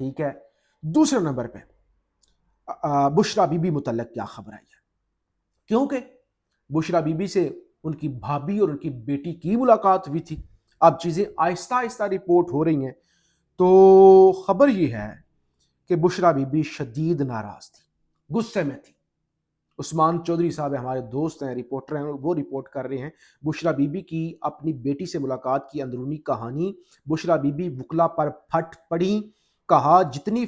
ٹھیک ہے. دوسرے نمبر پہ بشرا بی بی متعلق کیا خبر آئی ہے؟ کیونکہ بشرا بی بی سے ان کی بھابھی اور ان کی بیٹی کی ملاقات ہوئی تھی. اب چیزیں آہستہ آہستہ رپورٹ ہو رہی ہیں. تو خبر یہ ہے کہ بشرا بی بی شدید ناراض تھی, غصے میں تھی. عثمان چودھری صاحب ہمارے دوست ہیں, رپورٹر ہیں, وہ رپورٹ کر رہے ہیں بشرا بی بی کی اپنی بیٹی سے ملاقات کی اندرونی کہانی. بشرا بی بی وکلا پر پھٹ پڑی, کہا جتنی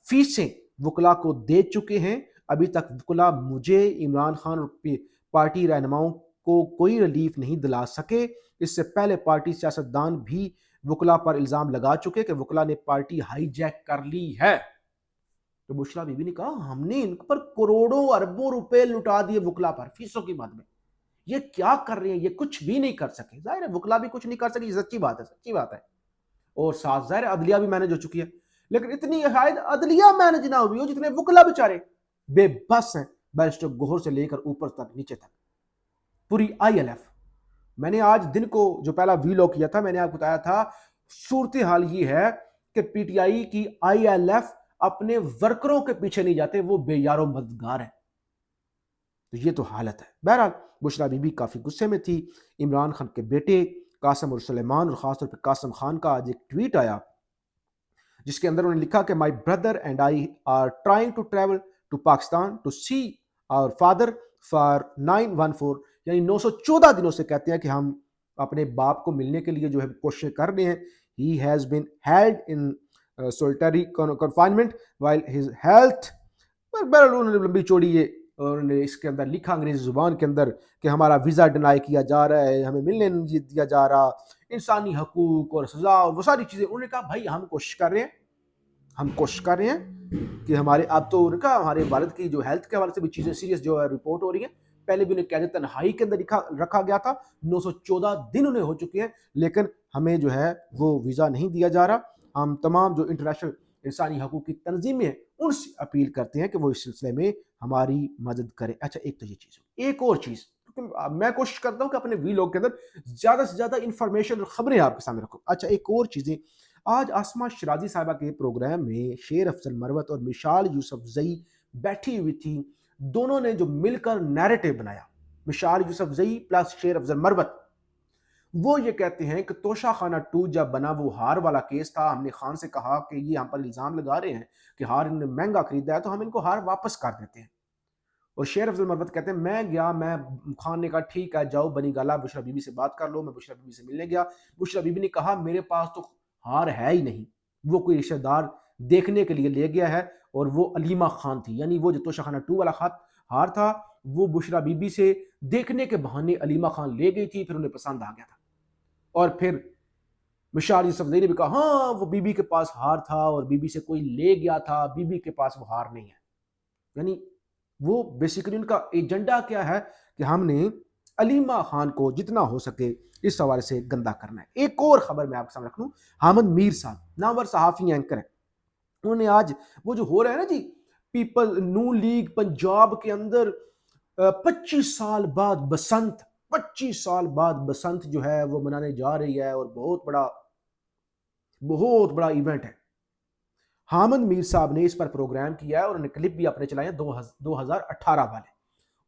فیسیں وکلا کو دے چکے ہیں ابھی تک وکلا مجھے, عمران خان اور پارٹی رہنماؤں کو کوئی ریلیف نہیں دلا سکے. اس سے پہلے پارٹی سیاستدان بھی وکلا پر الزام لگا چکے کہ وکلا نے پارٹی ہائی جیک کر لی ہے. تو بشرا بی بی نے کہا ہم نے ان پر کروڑوں اربوں روپے لٹا دیے وکلا پر فیسوں کی مد میں, یہ کیا کر رہے ہیں, یہ کچھ بھی نہیں کر سکے. ظاہر ہے وکلا بھی کچھ نہیں کر سکی, سچی بات ہے, سچی بات ہے. اور ساتھ ظاہر عدلیہ بھی مینج ہو چکی ہے, لیکن اتنی شاید عدلیہ مینج نہ ہوئی ہو جتنے وکلا بیچارے بے بس ہیں, بیرسٹر گوہر سے لے کر اوپر تک نیچے تک پوری آئی ایل ایف. میں نے آج دن کو جو پہلا ویلوگ کیا تھا میں نے آپ کو بتایا تھا صورتحال یہ ہے کہ پی ٹی آئی کی آئی ایل ایف اپنے ورکروں کے پیچھے نہیں جاتے, وہ بے یار و مددگار ہیں. تو یہ تو حالت ہے. بہرحال بشرا بی بی کافی غصے میں تھی. عمران خان کے بیٹے قاسم اور سلیمان, اور خاص طور پہ قاسم خان کا آج ایک ٹویٹ آیا جس کے اندر انہوں نے لکھا کہ my brother and I are trying to travel to Pakistan to see our father for 914, یعنی 914 دنوں سے کہتے ہیں کہ ہم اپنے باپ کو ملنے کے لیے جو ہے کوششیں کر رہے ہیں. He has been held in solitary confinement while his health. بہرحال انہوں نے لمبی چوڑی یہ اور انہوں نے اس کے اندر لکھا انگریزی زبان کے اندر کہ ہمارا ویزا ڈینائی کیا جا رہا ہے, ہمیں ملنے نہیں دیا جا رہا, انسانی حقوق اور سزا اور وہ ساری چیزیں. انہوں نے کہا بھائی ہم کوشش کر رہے ہیں, ہم کوشش کر رہے ہیں کہ ہمارے اب تو ان کا ہمارے والد کی جو ہیلتھ کے حوالے سے بھی چیزیں سیریس جو ہے رپورٹ ہو رہی ہیں. پہلے بھی انہیں قید تنہائی کے اندر رکھا گیا تھا, 914 دن انہیں ہو چکے ہیں, لیکن ہمیں جو ہے وہ ویزا نہیں دیا جا رہا. ہم تمام جو انٹرنیشنل انسانی حقوق کی تنظیمیں ہیں ان سے اپیل کرتے ہیں کہ وہ اس سلسلے میں ہماری مدد کریں. اچھا ایک تو یہ چیز, ایک اور چیز میں کوشش کرتا ہوں کہ اپنے ویلوگ کے اندر زیادہ سے زیادہ انفارمیشن اور خبریں آپ کے سامنے رکھوں. اچھا ایک اور چیزیں, آج آسمہ شرازی صاحبہ کے پروگرام میں شیر افضل مروت اور مشال یوسف زئی بیٹھی ہوئی تھی. دونوں نے جو مل کر نیریٹو بنایا, مشال یوسف زئی پلس شیر افضل مروت, وہ یہ کہتے ہیں کہ توشہ خانہ 2 جب بنا وہ ہار والا کیس تھا, ہم نے خان سے کہا کہ یہ ہم پر الزام لگا رہے ہیں کہ ہار انہوں نے مہنگا خریدا ہے تو ہم ان کو ہار واپس کر دیتے ہیں. اور شیر افضل مروت کہتے ہیں میں گیا, میں خان نے کہا ٹھیک ہے جاؤ بنی گالا بشرا بی بی سے بات کر لو. میں بشرا بی بی سے ملنے گیا, بشرا بی بی نے کہا میرے پاس تو ہار ہے ہی نہیں, وہ کوئی رشتہ دار دیکھنے کے لیے لے گیا ہے, اور وہ علیمہ خان تھی, یعنی وہ جو توشہ خانہ 2 والا ہار تھا وہ بشرا بی بی سے دیکھنے کے بہانے علیمہ خان لے گئی تھی, پھر انہیں پسند آ گیا تھا. اور پھر مشال یوسف زئی نے بھی کہا ہاں وہ بی بی کے پاس ہار تھا اور بی بی سے کوئی لے گیا تھا, بی بی کے پاس وہ ہار نہیں ہے. یعنی وہ بیسیکلی ان کا ایجنڈا کیا ہے کہ ہم نے علیمہ خان کو جتنا ہو سکے اس حوالے سے گندا کرنا ہے. ایک اور خبر میں آپ کے سامنے رکھ لوں, حامد میر صاحب نامور صحافی اینکر ہیں, انہوں نے آج وہ جو ہو رہا ہے نا جی پیپل نون لیگ پنجاب کے اندر 25 سال بعد بسنت 25 سال بعد بسنت جو ہے وہ منانے جا رہی ہے, اور بہت بڑا ایونٹ ہے. حامد میر صاحب نے اس پر پروگرام کیا ہے اور انہوں نے کلپ بھی اپنے چلائے ہیں 2018 والے.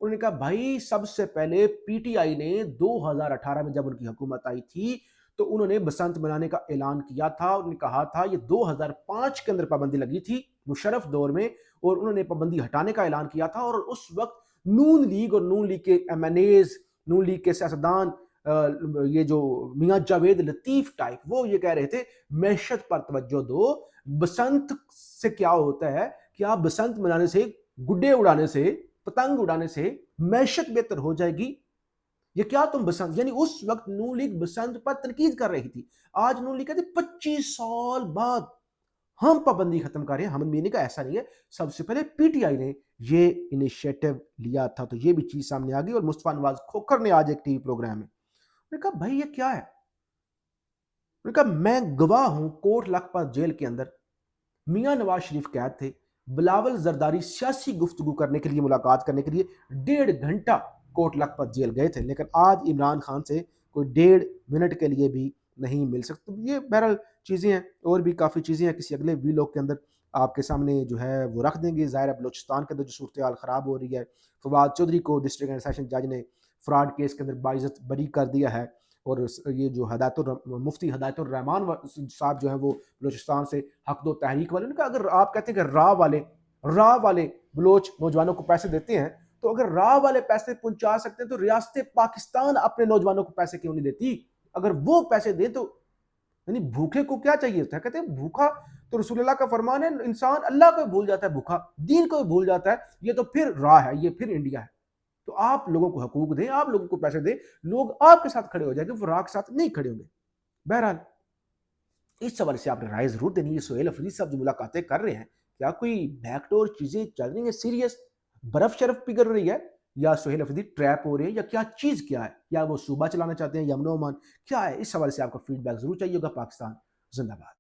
انہوں نے کہا بھائی سب سے پہلے پی ٹی آئی نے 2018 میں جب ان کی حکومت آئی تھی تو انہوں نے بسنت منانے کا اعلان کیا تھا. انہوں نے کہا تھا یہ 2005 کے اندر پابندی لگی تھی مشرف دور میں, اور انہوں نے پابندی ہٹانے کا اعلان کیا تھا. اور اس وقت نون لیگ اور نون لیگ کے ایم این ایز, نون لیگ کے سیاستدان, یہ جو میاں جاوید لطیف ٹائپ, وہ یہ کہہ رہے تھے معیشت پر توجہ دو. بسنت سے کیا ہوتا ہے کہ آپ بسنت منانے سے, گڈے اڑانے سے, پتنگ اڑانے سے معیشت بہتر ہو جائے گی. یہ کیا تم بسنت, یعنی اس وقت نون لیگ بسنت پر تنقید کر رہی تھی. آج نون لیگ کہتے 25 سال بعد ہم پابندی ختم کر رہے ہیں. حامد میر نے کہا ایسا نہیں ہے, سب سے پہلے پی ٹی آئی نے یہ انیشیٹو لیا تھا. تو یہ بھی چیز سامنے آ گئی. اور مصطفیٰ نواز کھوکھر نے آج ایک ٹی وی پروگرام میں انہوں نے کہا بھائی یہ کیا ہے, انہوں نے کہا میں گواہ ہوں کوٹ لکھپت جیل کے اندر میاں نواز شریف قید تھے, بلاول زرداری سیاسی گفتگو کرنے کے لیے, ملاقات کرنے کے لیے 1.5 گھنٹہ کوٹ لکھپت جیل گئے تھے, لیکن آج عمران خان سے کوئی 1.5 منٹ کے لیے بھی نہیں مل سکتے. یہ بہرحال چیزیں ہیں، اور بھی کافی چیزیں ہیں، کسی اگلے ویلاگ کے اندر آپ کے سامنے جو ہے وہ رکھ دیں گے. ظاہر ہے بلوچستان کے اندر جو صورتحال خراب ہو رہی ہے، فواد چودھری کو ڈسٹرکٹ اینڈ سیشن جج نے فراڈ کیس کے اندر باعزت بری کر دیا ہے، اور یہ جو مفتی ہدایت الرحمان صاحب جو ہیں وہ بلوچستان سے حق دو تحریک والے، ان کا اگر آپ کہتے ہیں کہ راہ والے بلوچ نوجوانوں کو پیسے دیتے ہیں، تو اگر راہ والے پیسے پہنچا سکتے ہیں تو ریاست پاکستان اپنے نوجوانوں کو پیسے کیوں نہیں دیتی؟ اگر وہ پیسے دیں تو یعنی بھوکے کو کیا چاہیے ہوتا ہے؟ کہتے ہیں بھوکا تو رسول اللہ کا فرمان ہے، انسان اللہ کو بھول جاتا ہے، بھوکا دین کو بھول جاتا ہے. یہ تو پھر راہ ہے، یہ پھر انڈیا ہے. تو آپ لوگوں کو حقوق دیں، آپ لوگوں کو پیسے دیں، لوگ آپ کے ساتھ کھڑے ہو جائیں گے، وہ راہ کے ساتھ نہیں کھڑے ہوں گے. بہرحال اس حوالے سے آپ نے رائے ضرور دینی ہے. سہیل افریدی صاحب جو ملاقاتیں کر رہے ہیں، کیا کوئی بیک ڈور چیزیں چل رہی ہیں سیریس؟ برف شرف پگھل رہی ہے، یا سہیل افریدی ٹریپ ہو رہے ہیں، یا کیا چیز کیا ہے؟ یا وہ صوبہ چلانا چاہتے ہیں، یمن و عمان کیا ہے؟ اس حوالے سے آپ کا فیڈ بیک ضرور چاہیے ہوگا. پاکستان زندہ باد.